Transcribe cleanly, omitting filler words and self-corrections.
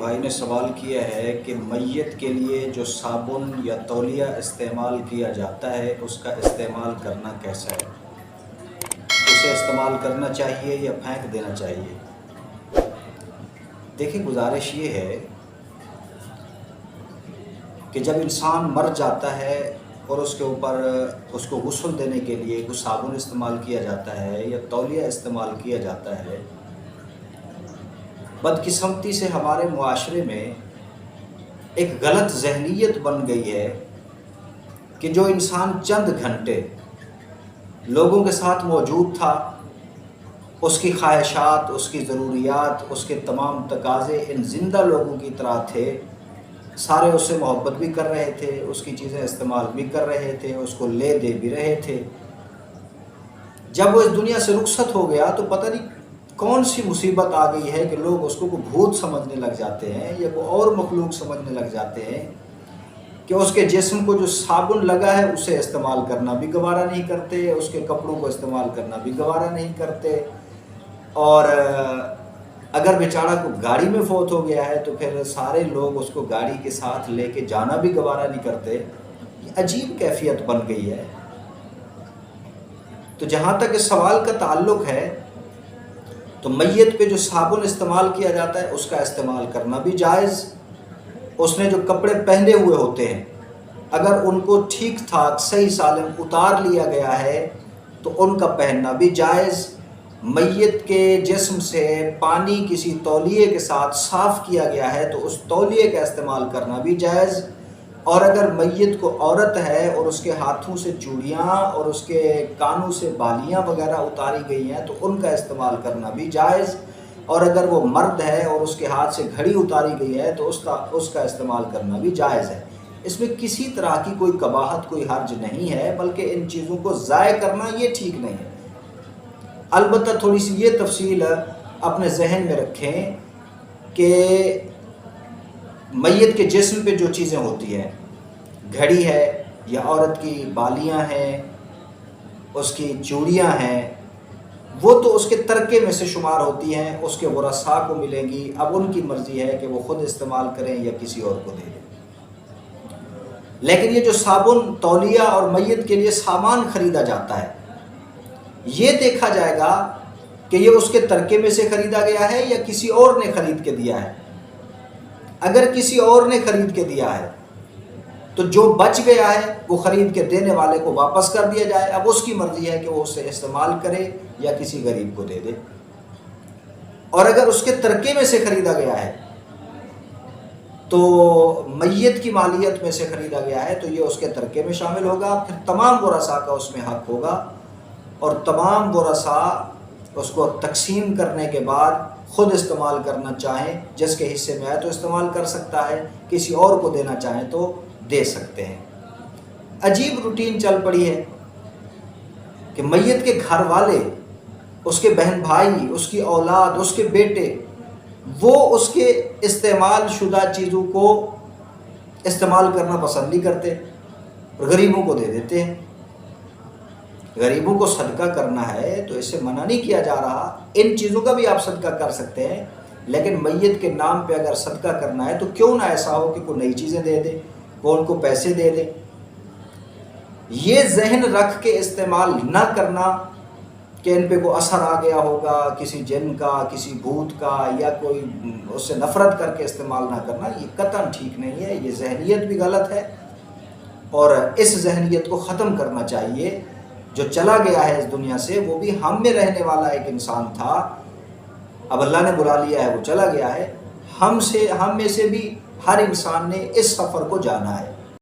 بھائی نے سوال کیا ہے کہ میت کے لیے جو صابن یا تولیہ استعمال کیا جاتا ہے اس کا استعمال کرنا کیسا ہے؟ اسے استعمال کرنا چاہیے یا پھینک دینا چاہیے؟ دیکھیں، گزارش یہ ہے کہ جب انسان مر جاتا ہے اور اس کے اوپر اس کو غسل دینے کے لیے کوئی صابن استعمال کیا جاتا ہے یا تولیہ استعمال کیا جاتا ہے، بدقسمتی سے ہمارے معاشرے میں ایک غلط ذہنیت بن گئی ہے کہ جو انسان چند گھنٹے لوگوں کے ساتھ موجود تھا، اس کی خواہشات، اس کی ضروریات، اس کے تمام تقاضے ان زندہ لوگوں کی طرح تھے، سارے اس سے محبت بھی کر رہے تھے، اس کی چیزیں استعمال بھی کر رہے تھے، اس کو لے دے بھی رہے تھے۔ جب وہ اس دنیا سے رخصت ہو گیا تو پتہ نہیں کون سی مصیبت آ گئی ہے کہ لوگ اس کو کوئی بھوت سمجھنے لگ جاتے ہیں یا کوئی اور مخلوق سمجھنے لگ جاتے ہیں کہ اس کے جسم کو جو صابن لگا ہے اسے استعمال کرنا بھی گوارا نہیں کرتے، اس کے کپڑوں کو استعمال کرنا بھی گوارا نہیں کرتے، اور اگر بیچارہ کو گاڑی میں فوت ہو گیا ہے تو پھر سارے لوگ اس کو گاڑی کے ساتھ لے کے جانا بھی گوارا نہیں کرتے۔ یہ عجیب کیفیت بن گئی ہے۔ تو جہاں تک اس سوال کا تعلق ہے تو میت پہ جو صابن استعمال کیا جاتا ہے اس کا استعمال کرنا بھی جائز۔ اس نے جو کپڑے پہنے ہوئے ہوتے ہیں اگر ان کو ٹھیک ٹھاک صحیح سالم اتار لیا گیا ہے تو ان کا پہننا بھی جائز۔ میت کے جسم سے پانی کسی تولیے کے ساتھ صاف کیا گیا ہے تو اس تولیے کا استعمال کرنا بھی جائز۔ اور اگر میت کو عورت ہے اور اس کے ہاتھوں سے چوڑیاں اور اس کے کانوں سے بالیاں وغیرہ اتاری گئی ہیں تو ان کا استعمال کرنا بھی جائز۔ اور اگر وہ مرد ہے اور اس کے ہاتھ سے گھڑی اتاری گئی ہے تو اس کا استعمال کرنا بھی جائز ہے۔ اس میں کسی طرح کی کوئی قباحت، کوئی حرج نہیں ہے، بلکہ ان چیزوں کو ضائع کرنا یہ ٹھیک نہیں ہے۔ البتہ تھوڑی سی یہ تفصیل اپنے ذہن میں رکھیں کہ میت کے جسم پہ جو چیزیں ہوتی ہیں، گھڑی ہے یا عورت کی بالیاں ہیں، اس کی چوڑیاں ہیں، وہ تو اس کے ترکے میں سے شمار ہوتی ہیں، اس کے ورثاء کو ملیں گی۔ اب ان کی مرضی ہے کہ وہ خود استعمال کریں یا کسی اور کو دے دیں۔ لیکن یہ جو صابن، تولیہ اور میت کے لیے سامان خریدا جاتا ہے، یہ دیکھا جائے گا کہ یہ اس کے ترکے میں سے خریدا گیا ہے یا کسی اور نے خرید کے دیا ہے۔ اگر کسی اور نے خرید کے دیا ہے تو جو بچ گیا ہے وہ خرید کے دینے والے کو واپس کر دیا جائے۔ اب اس کی مرضی ہے کہ وہ اسے استعمال کرے یا کسی غریب کو دے دے۔ اور اگر اس کے ترکے میں سے خریدا گیا ہے تو میت کی مالیت میں سے خریدا گیا ہے تو یہ اس کے ترکے میں شامل ہوگا، پھر تمام ورثاء کا اس میں حق ہوگا، اور تمام ورثاء اس کو تقسیم کرنے کے بعد خود استعمال کرنا چاہیں، جس کے حصے میں آئے تو استعمال کر سکتا ہے، کسی اور کو دینا چاہیں تو دے سکتے ہیں۔ عجیب روٹین چل پڑی ہے کہ میت کے گھر والے، اس کے بہن بھائی، اس کی اولاد، اس کے بیٹے، وہ اس کے استعمال شدہ چیزوں کو استعمال کرنا پسند نہیں کرتے اور غریبوں کو دے دیتے ہیں۔ غریبوں کو صدقہ کرنا ہے تو اسے منع نہیں کیا جا رہا، ان چیزوں کا بھی آپ صدقہ کر سکتے ہیں، لیکن میت کے نام پہ اگر صدقہ کرنا ہے تو کیوں نہ ایسا ہو کہ کوئی نئی چیزیں دے دے، وہ ان کو پیسے دے دے۔ یہ ذہن رکھ کے استعمال نہ کرنا کہ ان پہ کوئی اثر آ گیا ہوگا کسی جن کا، کسی بھوت کا، یا کوئی اس سے نفرت کر کے استعمال نہ کرنا، یہ قطعاً ٹھیک نہیں ہے، یہ ذہنیت بھی غلط ہے، اور اس ذہنیت کو ختم کرنا چاہیے۔ جو چلا گیا ہے اس دنیا سے وہ بھی ہم میں رہنے والا ایک انسان تھا، اب اللہ نے بلا لیا ہے، وہ چلا گیا ہے۔ ہم میں سے بھی ہر انسان نے اس سفر کو جانا ہے۔